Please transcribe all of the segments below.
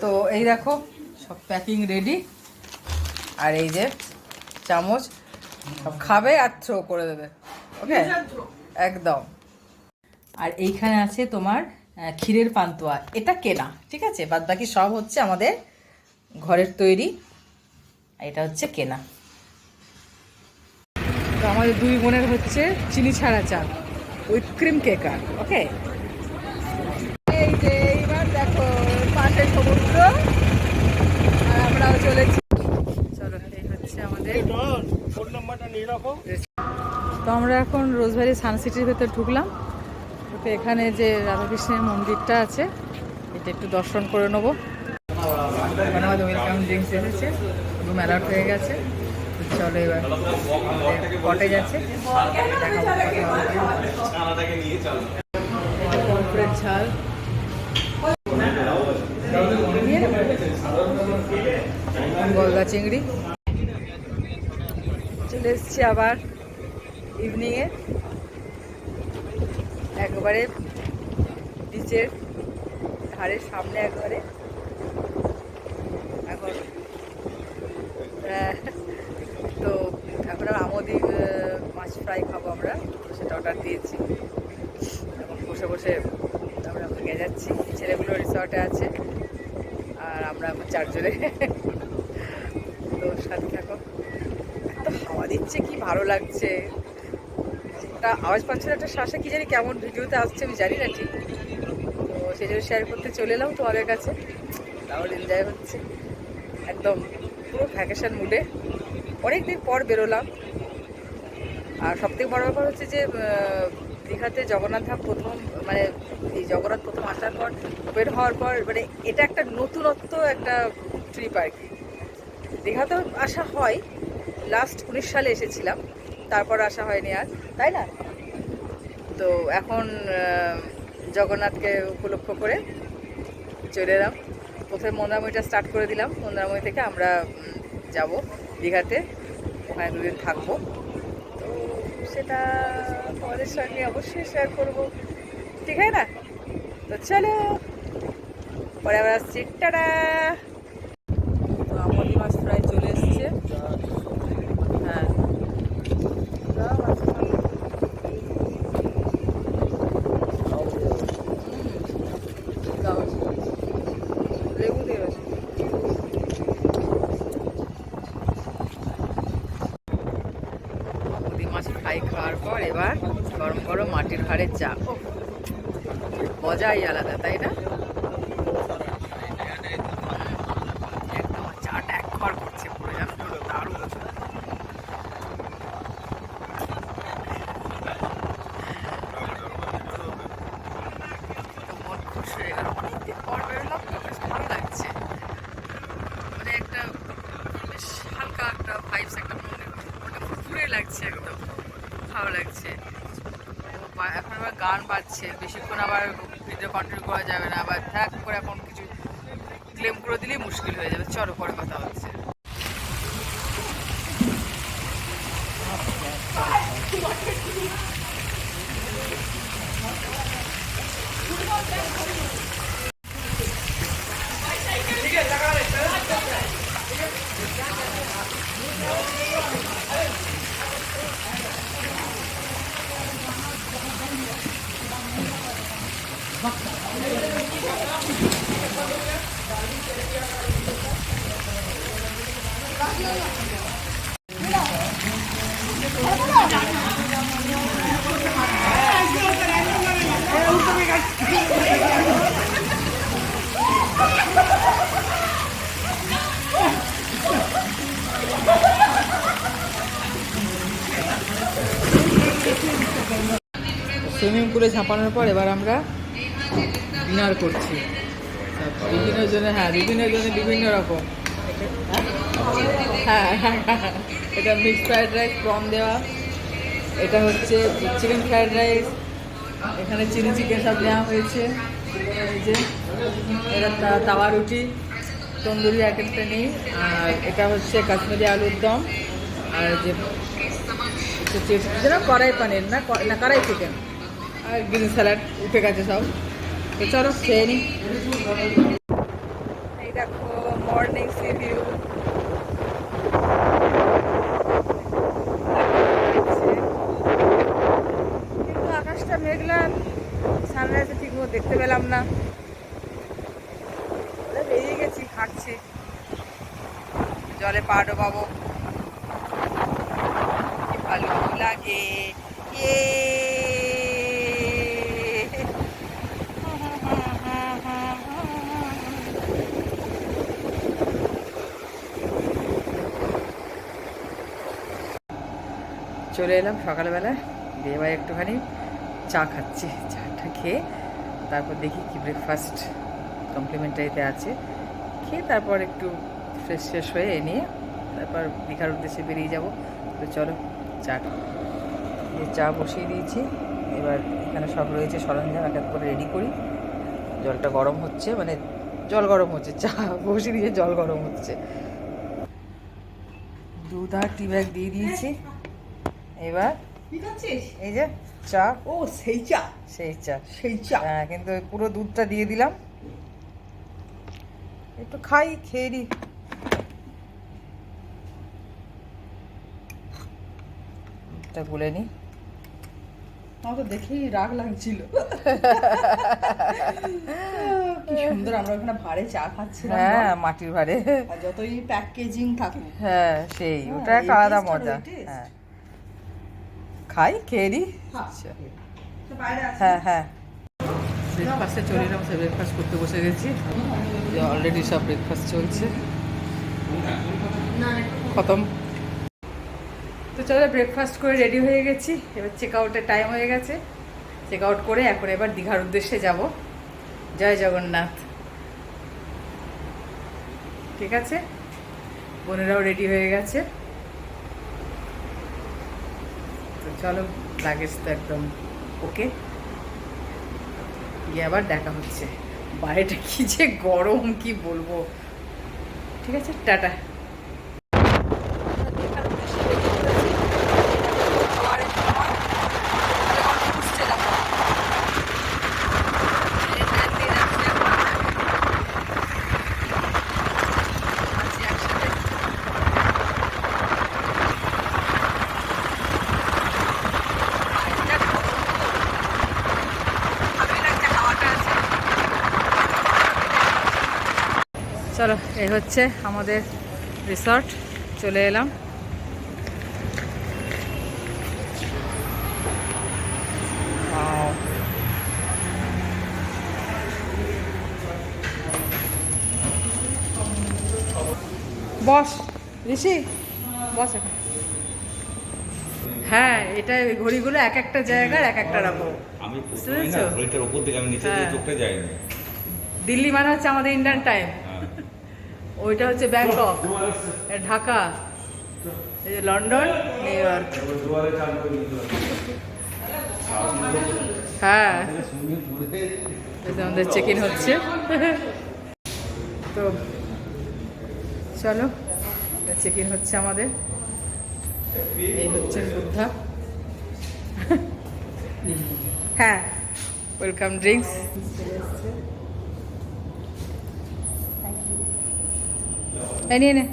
তো এই দেখো সব প্যাকিং রেডি, আর এই যে চামচ, সব খাবে আর থ্রো করে দেবে। ওকে, একদম। আর এইখানে আছে তোমার ক্ষীরের পান্তুয়া, এটা কেনা, ঠিক আছে? বাদ বাকি সব হচ্ছে আমাদের ঘরের তৈরি, এটা হচ্ছে কেনা। তো আমাদের দুই বোনের হচ্ছে চিনি ছাড়া চা উইথ ক্রিম কেকার। ওকে, এই যে এইবার দেখো পাশে সমুদ্র, আর আমরাও চলেছি। চলো, এই হচ্ছে আমাদের। তো আমরা এখন রোজভ্যালি সানসিটির ভেতর ঢুকলাম। তো এখানে যে রাধাকৃষ্ণের মন্দিরটা আছে, এটা একটু দর্শন করে নেবো। ওখানে আমাদের ওয়েলকাম ড্রিঙ্কস এসেছে, রুম অ্যালাউট হয়ে গেছে। চলো এবার কটে যাচ্ছে, ঝাল, গলদা চিংড়ি। চলে এসছি আবার ইভিনিংয়ে, একবারে বিচের ধারের সামনে একবারে। এখন তো এখন আমোদি মাছ ফ্রাই খাবো আমরা, সেটা অর্ডার দিয়েছি। এখন বসে বসে আমরা ভেঙে যাচ্ছি। ছেলেগুলো রিসর্টে আছে আর আমরা এখন চারজনে। তো সাথে থাকো, এত হাওয়া দিচ্ছে, কি ভালো লাগছে। একটা আওয়াজ পাচ্ছে না, একটা শ্বাসে কি জানি কেমন ভিডিওতে আসছে, আমি জানি না ঠিক। তো সেই জন্য শেয়ার করতে চলে এলাম তোমাদের কাছে। তাও এনজয় হচ্ছে একদম, পুরো ভ্যাকেশন মুডে। অনেকদিন পর বেরোলাম। আর সবথেকে বড় ব্যাপার হচ্ছে যে দীঘাতে জগন্নাথ ধাম প্রথম, মানে এই জগন্নাথ প্রথম আসার পর, বের হওয়ার পর, মানে এটা একটা নতুনত্ব একটা ট্রিপ আর কি। দীঘাতেও আসা হয়, লাস্ট 19 সালে এসেছিলাম, তারপর আসা হয়নি আর, তাই না? তো এখন জগন্নাথকে উপলক্ষ করে চলে এলাম। প্রথমে মন্দারমণিটা স্টার্ট করে দিলাম, মন্দারমণি থেকে আমরা যাব দীঘাতে, ওখানে 2 দিন থাকবো। তো সেটা তোমাদের সঙ্গে অবশ্যই শেয়ার করবো, ঠিক আছে না? তো চলো, পরে আবার আসছি, টাটা। তো আমদি মাছ প্রায় চলে এসছে। হ্যাঁ, লেবু দিয়ে মাছ ফ্রাই খাওয়ার পর এবার গরম গরম মাটির ভাঁড়ের চা, মজাই আলাদা, তাই না? একদম চাটা এক ঘর করছে পুরো, জানো তো, দারুণ। মন খুশ হয়ে গেল, অনেকদিন পর বেরোলাম তো, বেশ ভালো লাগছে। মানে একটা বেশ হালকা একটা ভাইবস, একটা মনে ফুরফুরে লাগছে, একদম ভালো লাগছে। এখন আবার গান বাজছে, বেশিক্ষণ আবার ভিডিও কন্টিনিউ করা যাবে না, আবার ধ্যাক করে এখন কিছু ক্লেম করে দিলেই মুশকিল হয়ে যাবে। চলো, পরে কথা হচ্ছে। সুইমিং পুলে ঝাঁপানোর পর এবার আমরা ডিনার করছি বিভিন্ন জনে। হ্যাঁ, বিভিন্ন জনে বিভিন্ন রকম। হ্যাঁ, এটা মিক্স ফ্রাইড রাইস, প্রন দেওয়া। এটা হচ্ছে চিকেন ফ্রাইড রাইস, এখানে চিলি চিকেন সব নেওয়া হয়েছে। এই যে এটা তাওয়া রুটি, তন্দুরি আইটেমটা নেই। আর এটা হচ্ছে কাশ্মীরি আলুর দম, আর যে কড়াই পানির না কড়াই চিকেন, আর গ্রিন স্যালাড উঠে গেছে সব। তো চলো খেয়ে নিই। দেখো মর্নিং সি ভিউ। কিন্তু আকাশটা মেঘলা, সানরাইজে ঠিক মতো দেখতে পেলাম না। বেরিয়ে গেছি, হাঁটছি, জলে পা ডোবাবো, কি ভালো লাগে। চলে এলাম সকালবেলায়, দিয়ে এবার একটুখানি চা খাচ্ছি। চাটা খেয়ে তারপর দেখি কি ব্রেকফাস্ট কমপ্লিমেন্টারিতে আছে, খেয়ে তারপর একটু ফ্রেশ হয়ে এ নিয়ে তারপর দীঘার উদ্দেশ্যে বেরিয়ে যাব। তো চলো চা বসিয়ে দিয়েছি। এবার এখানে সব রয়েছে সরঞ্জাম, এক এক করে রেডি করি। জলটা গরম হচ্ছে, মানে জল গরম হচ্ছে, চা বসিয়ে দিয়ে জল গরম হচ্ছে। দুধ আর টি ব্যাগ দিয়ে দিয়েছি। এবার এই যে চা, ও সেই চা, সেই চা। হ্যাঁ, কিন্তু পুরো দুধটা দিয়ে দিলাম। একটু খেয়ে নি। দুধটা গুলে নি। আমার তো দেখেই রাগ লাগছিল। কি সুন্দর আমরা ওখানে ভাড়ে চা খাচ্ছিলাম। হ্যাঁ, মাটির ভাড়ে। আর যতই প্যাকেজিং থাকুক, হ্যাঁ সেই ওটা একটা আলাদা মজা। হ্যাঁ, খেয়ে নি। হ্যাঁ ব্রেকফাস্টে চলে এলাম, সে ব্রেকফাস্ট করতে বসে গেছি। অলরেডি সব ব্রেকফাস্ট চলছে, খতম। তো চলো ব্রেকফাস্ট করে রেডি হয়ে গেছি। এবার চেক আউটের টাইম হয়ে গেছে। চেক আউট করে এখন এবার দীঘার উদ্দেশ্যে যাব। জয় জগন্নাথ। ঠিক আছে, বোনেরাও রেডি হয়ে গেছে। তো চলো, লাগেজ তো একদম ওকে, গিয়ে আবার দেখা হচ্ছে। বাইরেটা কি যে গরম, কি বলবো। ঠিক আছে, টাটা। চলো, এই হচ্ছে আমাদের রিসর্ট, চলে এলাম। বস ঋষি, বস এখন। হ্যাঁ, এটা ঘড়িগুলো এক একটা জায়গার এক একটা রকম। আমি ঘড়িটার উপর দিকে, আমি নিচে দিয়ে চোখটা যাইনি। দিল্লি মানে হচ্ছে আমাদের ইন্ডিয়ান টাইম, ওইটা হচ্ছে ব্যাংকক, ঢাকা, এই যে লন্ডন, নিউ ইয়র্ক। হ্যাঁ, আমাদের চেক ইন হচ্ছে। তো চলো, চেক ইন হচ্ছে আমাদের। এই হচ্ছে বুদ্ধা। হ্যাঁ, ওয়েলকাম ড্রিঙ্কস। এই নিয়ে নে।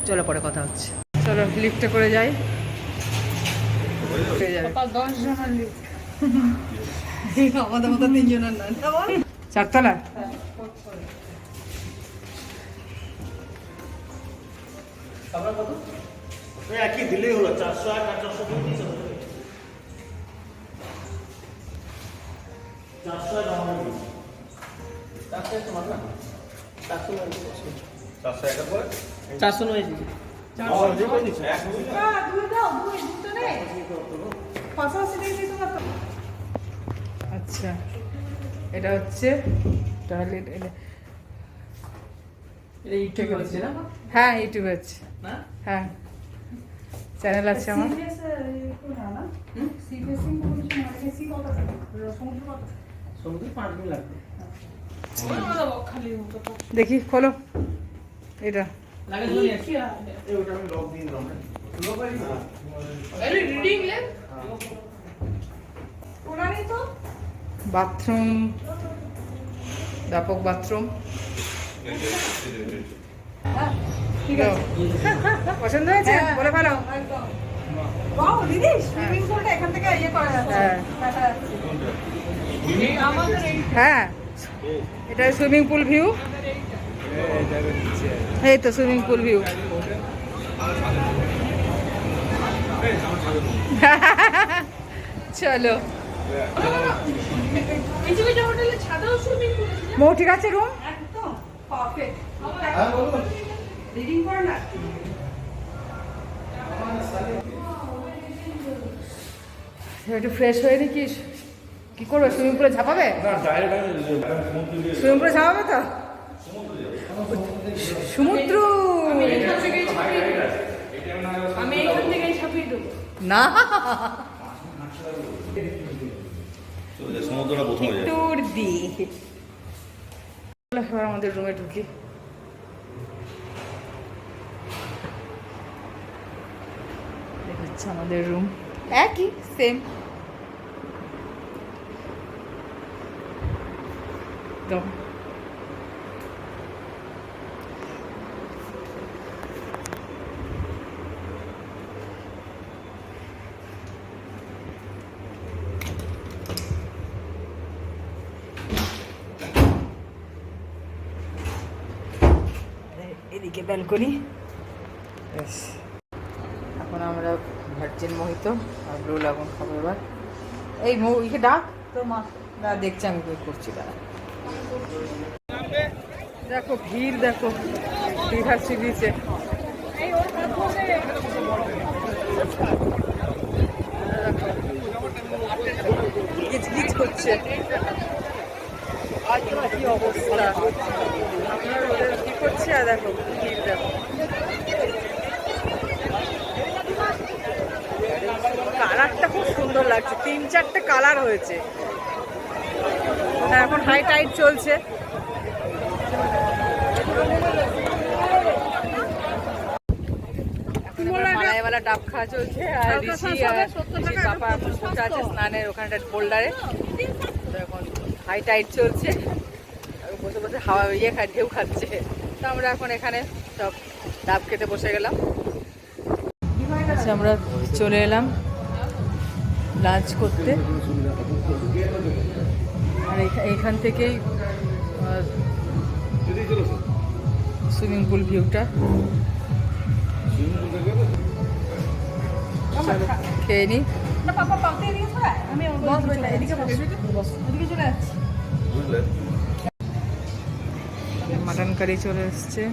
চলো, পরে কথা হচ্ছে। চলো লিফটে করে যাই। আমাদের মতো তিনজনের না, চারতলা। একই দিলেই হলো 400 আর 420 400 তোমার না 400 আচ্ছা, এটা হচ্ছে টয়লেট। ইউটিউব হচ্ছে না? হ্যাঁ, ইউটিউব আছে। হ্যাঁ, চ্যানেল আছে আমার। দেখি, খোলো এটা। বাথরুম, ব্যাপক বাথরুম। ঠিক আছে। পছন্দ হয়েছে? বলে ভালো। বাহ দিদি, সুইমিং পুলটা এখান থেকে ইয়ে করা যাচ্ছে, হ্যাঁ। দেখা যাচ্ছে। হ্যাঁ, এটা সুইমিং পুল ভিউ। এই তো সুইমিং পুল ভিউ। চলো মৌ, ঠিক আছে রুম? একদম পারফেক্ট। রিডিং করে না? একটু ফ্রেশ হয়ে নি, কি করবে? সুইমিং পুলে ঝাঁপাবে? সুইমিং পুলে ঝাঁপাবে তো? সমুদ্র আমি এখান থেকেই ছাপিয়ে দেবো। না, সমুদ্রটা প্রথম হয়ে যায়। ট্যুর দি। এবার আমাদের রুমে ঢুকি। হচ্ছে আমাদের রুম, একই সেম। তো এদিকে ব্যালকনি। এখন আমরা ভার্জিন মোহিত আর ব্লু লাগুন খাবো। এবার এই ইকে ডাক তো মা, না দেখছি আমি কি করছি। তারা দেখো ভিড়, দেখো দীঘা সি বিচে। গিজ করছে, কি অবস্থা। আপনার ওদের কি করছে, আর দেখো ভিড়, দেখো কালারটা খুব সুন্দর লাগছে, 3-4টে কালার হয়েছে। হ্যাঁ, এখন হাই টাইড চলছে। মালাইওয়ালা ডাব খাওয়া চলছে, আর ঋষি পাপা বসে আছে স্নানের ওখানটা বোল্ডারে। এখন হাই টাইড চলছে, বসে বসে হাওয়া ঢেউ খাচ্ছে। তো আমরা এখন এখানে সব ডাব খেতে বসে গেলাম। আমরা চলে এলাম লাঞ্চ করতে, আর এইখান থেকেই সুইমিং পুল ভিউটা। খেয়ে নি। মাটন কারি চলে এসছে,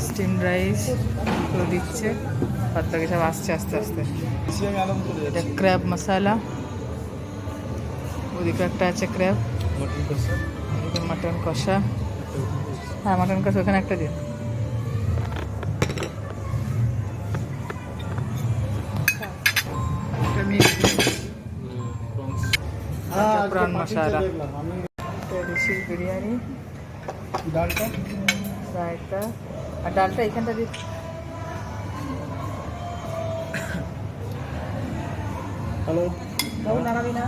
স্টিম রাইস দিচ্ছে, বাদ বাকি সব আসছে আস্তে আস্তে। এটা ক্র্যাব মশালা, ওদিকে একটা আছে ক্র্যাব, মাটন কষা। হ্যাঁ, মাটন কষা ওখানে একটা দিন। প্রাণ মশালা, ঋষির বিরিয়ানি, ডালটা রায়তা, আর ডালটা এখানটা দিই। হ্যালো, নাড়াবি না?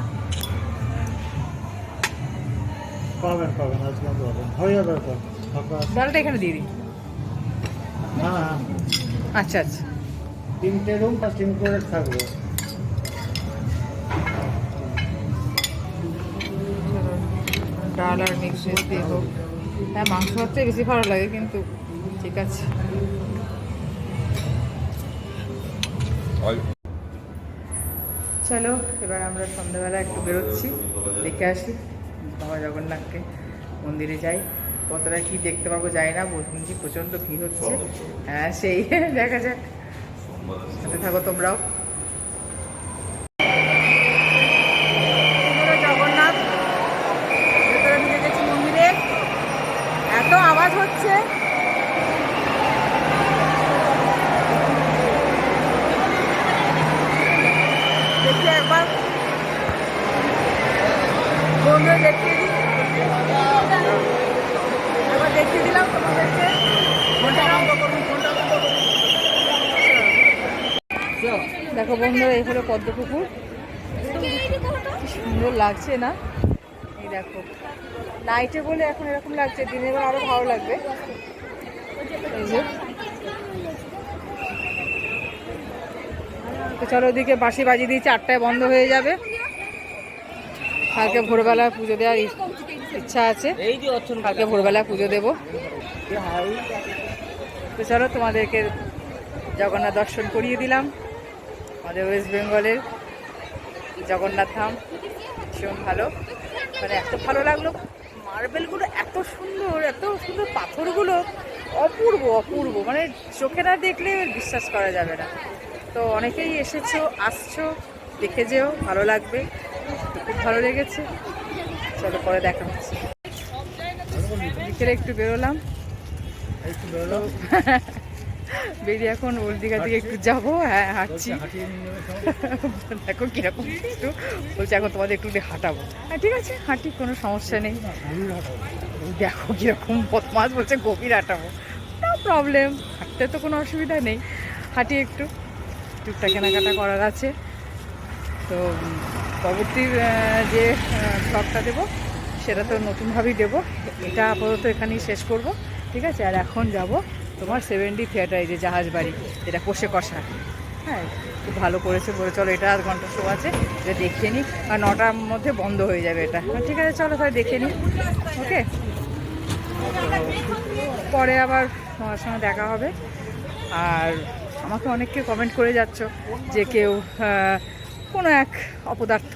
পাবেন আজকে পাবেন, হয়ে যাবে তো ফাঁকা। ডালটা এখানে দিয়ে দিই। হ্যাঁ, আচ্ছা আচ্ছা, 3টে রুম 3 করে থাকবে। ডাল আর মিক্স ভেজ দিয়ে হোক। হ্যাঁ, মাংস ভাতটাই বেশি ভালো লাগে, কিন্তু ঠিক আছে। চলো এবার আমরা সন্ধ্যাবেলা একটু বেরোচ্ছি, দেখে আসি বাবা জগন্নাথকে, মন্দিরে যাই। কতটা কি দেখতে পাবো যাই না, শুনছি প্রচণ্ড ভিড় হচ্ছে। হ্যাঁ, সেই দেখা যাক, সাথে থাকো তোমরাও। জগন্নাথ ভেতরে ঢুকে গেছি মন্দিরে, এত আওয়াজ হচ্ছে। দেখি একবার বন্ধুরা দেখিয়ে দিই, একবার দেখিয়ে দিলাম তোমাদেরকে। ফোনটা বন্ধ করুন, ফোনটা বন্ধ করুন। দেখো বন্ধুরা, এই হলো পদ্মপুকুর, কি সুন্দর লাগছে না? এই দেখো, নাইটে বলে এখন এরকম লাগছে, দিনের বেলা আরো ভালো লাগবে। এই যে তো চলো, ওদিকে বাঁশি বাজিয়ে দিয়েছে, 8টায় বন্ধ হয়ে যাবে। কালকে ভোরবেলা পুজো দেওয়ার ইচ্ছা আছে, কালকে ভোরবেলা পুজো দেবো। তো চলো, তোমাদেরকে জগন্নাথ দর্শন করিয়ে দিলাম। আমাদের ওয়েস্ট বেঙ্গলের জগন্নাথ ধাম ভীষণ ভালো, মানে এত ভালো লাগলো। মার্বেলগুলো এত সুন্দর, এত সুন্দর, পাথরগুলো অপূর্ব অপূর্ব, মানে চোখে না দেখলে বিশ্বাস করা যাবে না। তো অনেকেই এসেছো, আসছো, দেখে যেও, ভালো লাগবে। খুব ভালো লেগেছে। চলো পরে দেখা হচ্ছে। বিকেলে একটু বেরোলাম, বেরিয়ে এখন ওল্ড দীঘার দিকে একটু যাবো। হ্যাঁ, হাঁটছি। দেখো কিরকম একটু বলছে, এখন তোমাদের একটু হাঁটাবো। হ্যাঁ ঠিক আছে, হাঁটি, কোনো সমস্যা নেই। দেখো কিরকম বদমাস বলছে, গভীর হাঁটাবো, নো প্রবলেম, হাঁটতে তো কোনো অসুবিধা নেই। হাঁটি একটু, টুকটা কেনাকাটা করার আছে। তো পরবর্তী যে ব্লগটা দেবো সেটা তো নতুনভাবেই দেবো। এটা আপাতত এখানেই শেষ করব, ঠিক আছে? আর এখন যাব তোমার 7D থিয়েটার, এই যে জাহাজ বাড়ি, যেটা কষে কষা। হ্যাঁ, খুব ভালো করেছে বলে, চলো এটা 1 ঘন্টা শো আছে, এটা দেখিয়ে নিই। আর 9টার মধ্যে বন্ধ হয়ে যাবে এটা। ঠিক আছে, চলো তাহলে দেখে নিই। ওকে, পরে আবার তোমার সঙ্গে দেখা হবে। আর আমাকে অনেককে কমেন্ট করে যাচ্ছ যে কেউ কোনো এক অপদার্থ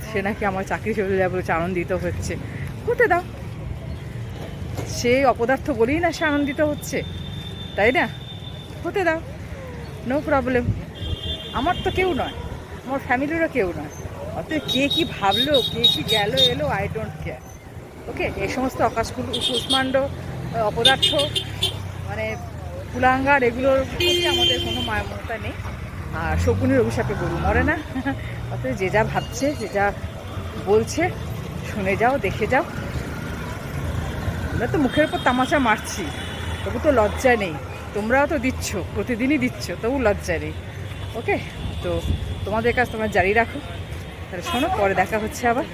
সে নাকি আমার চাকরি চলে যাবে বলেছে, আনন্দিত হচ্ছে। হতে দাও, সেই অপদার্থ বলেই না সে আনন্দিত হচ্ছে, তাই না? হতে দাও, নো প্রবলেম। আমার তো কেউ নয়, আমার ফ্যামিলিরও কেউ নয়। অতএব কে কী ভাবলো, কে কী গেলো এলো, আই ডোন্ট কেয়ার। ওকে, এই সমস্ত কুষ্মাণ্ড অপদার্থ, মানে কুলাঙ্গার, এগুলোর প্রতি আমাদের কোনো মায়ামমতা নেই। আর শকুনের অভিশাপে গরু মরে না। অতএব যে যা ভাবছে, যে যা বলছে, শুনে যাও, দেখে যাও। আমরা তো মুখের উপর তামাশা মারছি, তবু তো লজ্জা নেই। তোমরাও তো দিচ্ছ, প্রতিদিনই দিচ্ছ, তবু লজ্জা নেই। ওকে, তো তোমাদের কাজ তোমরা জারি রাখো। তাহলে শোনো, পরে দেখা হচ্ছে আবার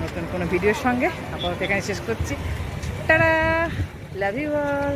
নতুন কোনো ভিডিওর সঙ্গে। আপাতত এখানে শেষ করছি। Tata, love you all.